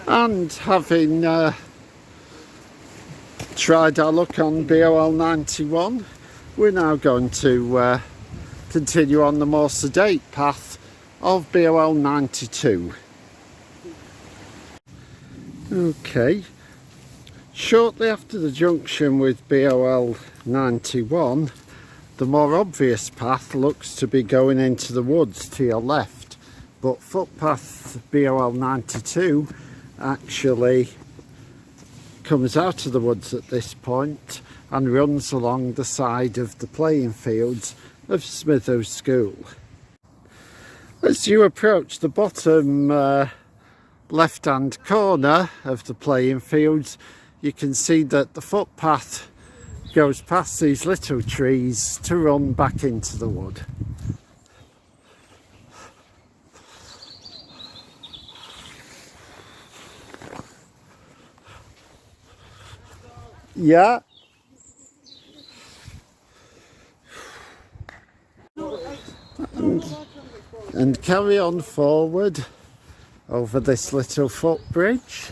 And having tried our luck on BOL 91, we're now going to continue on the more sedate path of BOL 92. Okay, shortly after the junction with BOL 91, the more obvious path looks to be going into the woods to your left, but Footpaths BOL 92 actually comes out of the woods at this point and runs along the side of the playing fields of Smithills School. As you approach the bottom left hand corner of the playing fields, you can see that the footpath goes past these little trees to run back into the wood. Yeah. And carry on forward over this little footbridge.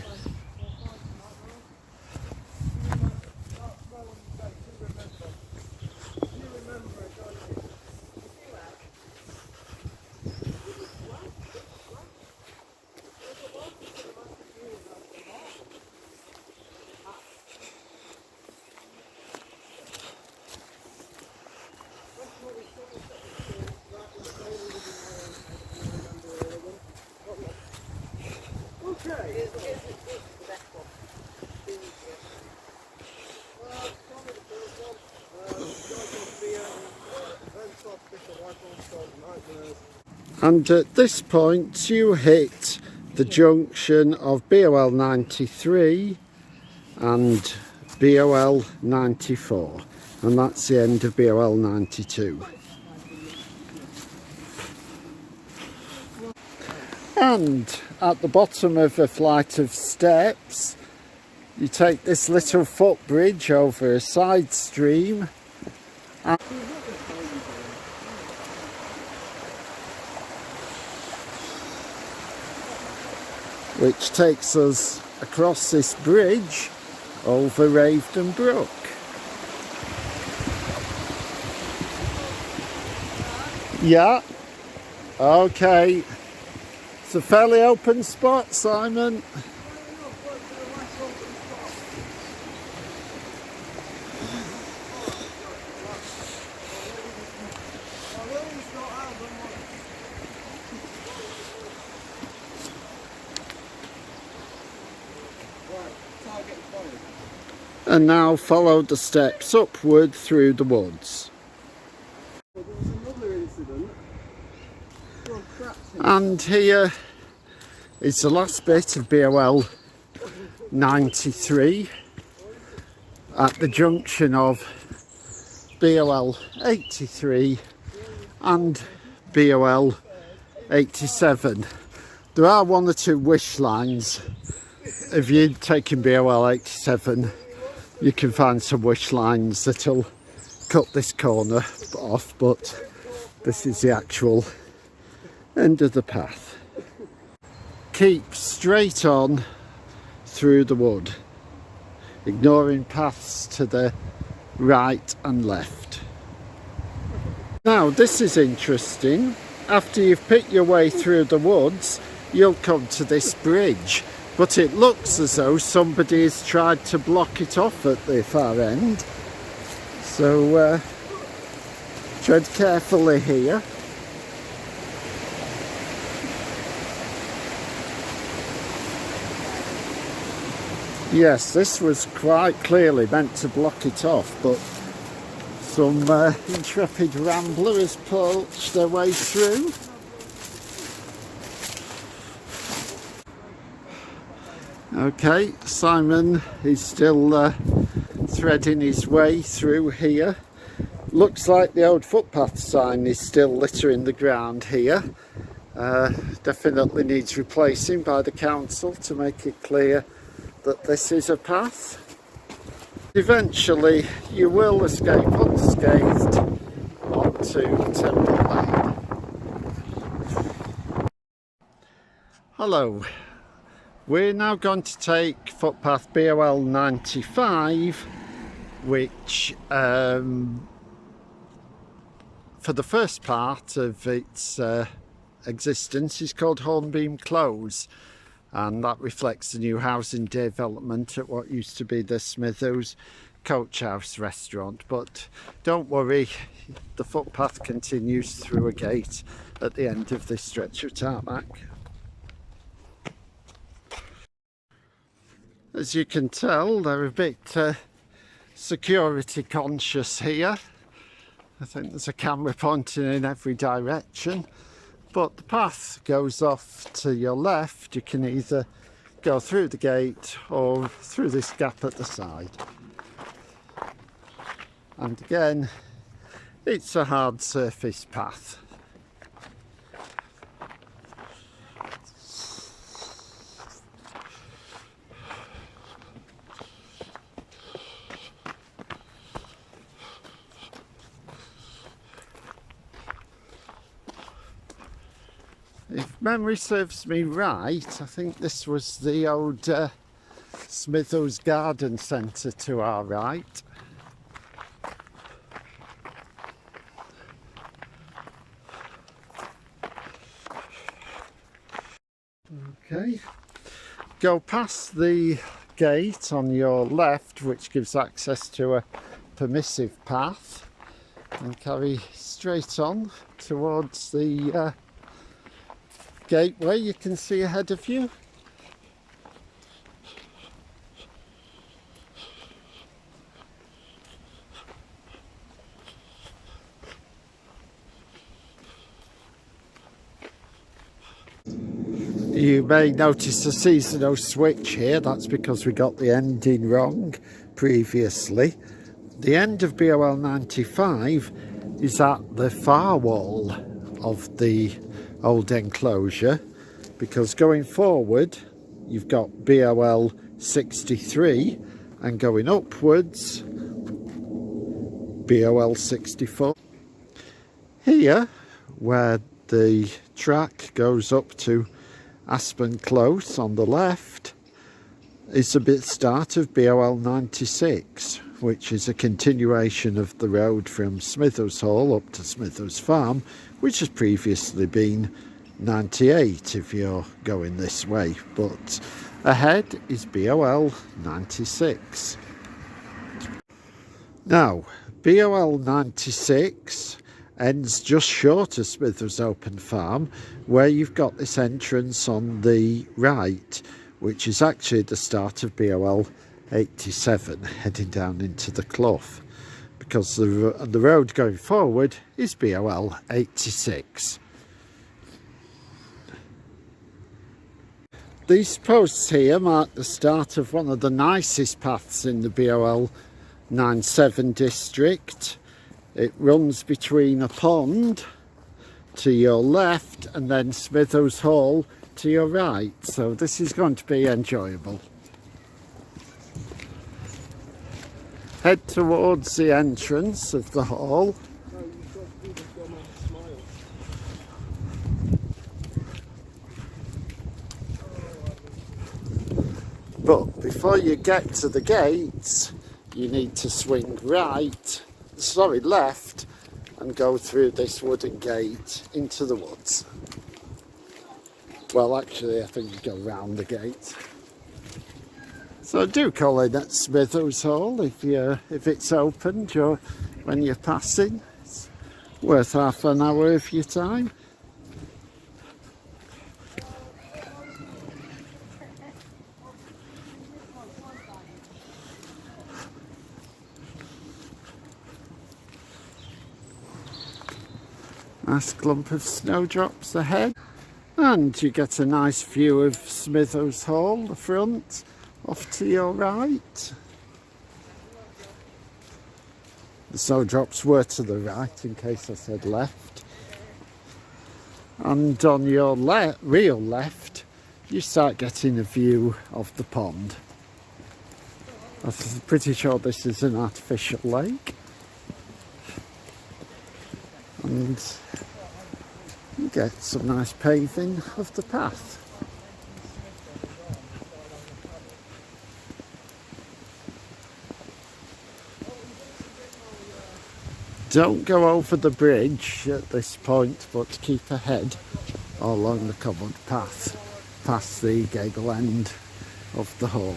And at this point you hit the junction of BOL 93 and BOL 94, and that's the end of BOL 92. And at the bottom of a flight of steps you take this little footbridge over a side stream, which takes us across this bridge over Ravedon Brook. Yeah, okay. It's a fairly open spot, Simon. And now follow the steps upward through the woods. And here is the last bit of BOL 93 at the junction of BOL 83 and BOL 87. There are one or two wish lines. If you're taking BOL 87, you can find some wish lines that'll cut this corner off, but this is the actual end of the path. Keep straight on through the wood, ignoring paths to the right and left. Now this is interesting. After you've picked your way through the woods, you'll come to this bridge, but it looks as though somebody has tried to block it off at the far end. So tread carefully here. Yes, this was quite clearly meant to block it off, but some intrepid rambler has poached their way through. Okay, Simon is still threading his way through here. Looks like the old footpath sign is still littering the ground here. Definitely needs replacing by the council to make it clear that this is a path. Eventually you will escape unscathed onto Temple Lane. Hello, We're now going to take footpath BOL 95, which for the first part of its existence is called Hornbeam Close, and that reflects the new housing development at what used to be the Smithills Coach House restaurant. But don't worry, the footpath continues through a gate at the end of this stretch of tarmac. As you can tell, they're a bit security conscious here. I think there's a camera pointing in every direction, but the path goes off to your left. You can either go through the gate or through this gap at the side. And again, it's a hard surface path. If memory serves me right, I think this was the old Smithills Garden Centre to our right. Okay, go past the gate on your left, which gives access to a permissive path, and carry straight on towards the gateway you can see ahead of you. You may notice a seasonal switch here. That's because we got the ending wrong previously. The end of BOL 95 is at the far wall of the old enclosure, because going forward you've got BOL 63 and going upwards BOL 64. Here, where the track goes up to Aspen Close on the left, is the start of BOL 96, which is a continuation of the road from Smithills Hall up to Smithills Farm, which has previously been 98 if you're going this way, but ahead is BOL 96. Now, BOL 96 ends just short of Smithills Open Farm, where you've got this entrance on the right, which is actually the start of BOL 87, heading down into the clough, because the road going forward is BOL 86. These posts here mark the start of one of the nicest paths in the BOL 97 district. It runs between a pond to your left and then Smithills Hall to your right, so this is going to be enjoyable. Head towards the entrance of the hall. But before you get to the gates, you need to swing left, and go through this wooden gate into the woods. Well, actually, I think you go round the gate. So do call in at Smithills Hall if it's opened or when you're passing. It's worth half an hour of your time. Nice clump of snowdrops ahead, and you get a nice view of Smithills Hall, the front, off to your right. The snowdrops were to the right, in case I said left. And on your real left, you start getting a view of the pond. I'm pretty sure this is an artificial lake. And you get some nice paving of the path. Don't go over the bridge at this point, but keep ahead along the covered path past the gable end of the hall.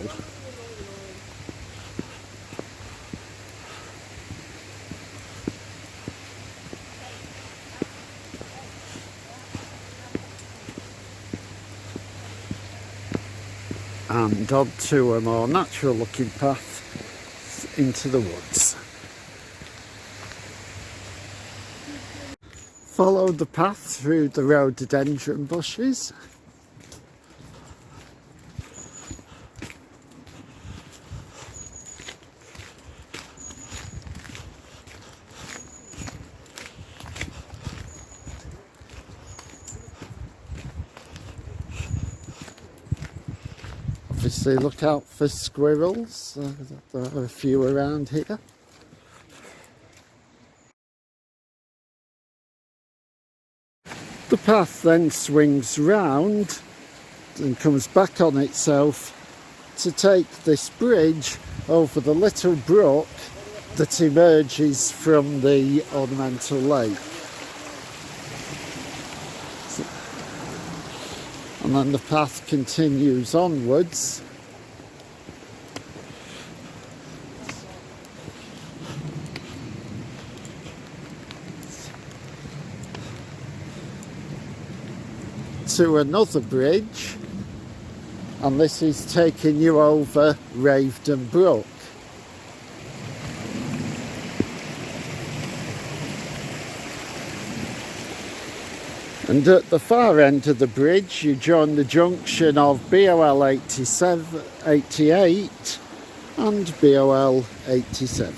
And on to a more natural looking path into the woods. Follow the path through the rhododendron bushes. Obviously look out for squirrels, there are a few around here. The path then swings round and comes back on itself to take this bridge over the little brook that emerges from the ornamental lake. And then the path continues onwards. To another bridge, and this is taking you over Ravedon Brook. And at the far end of the bridge you join the junction of BOL 88 and BOL 87.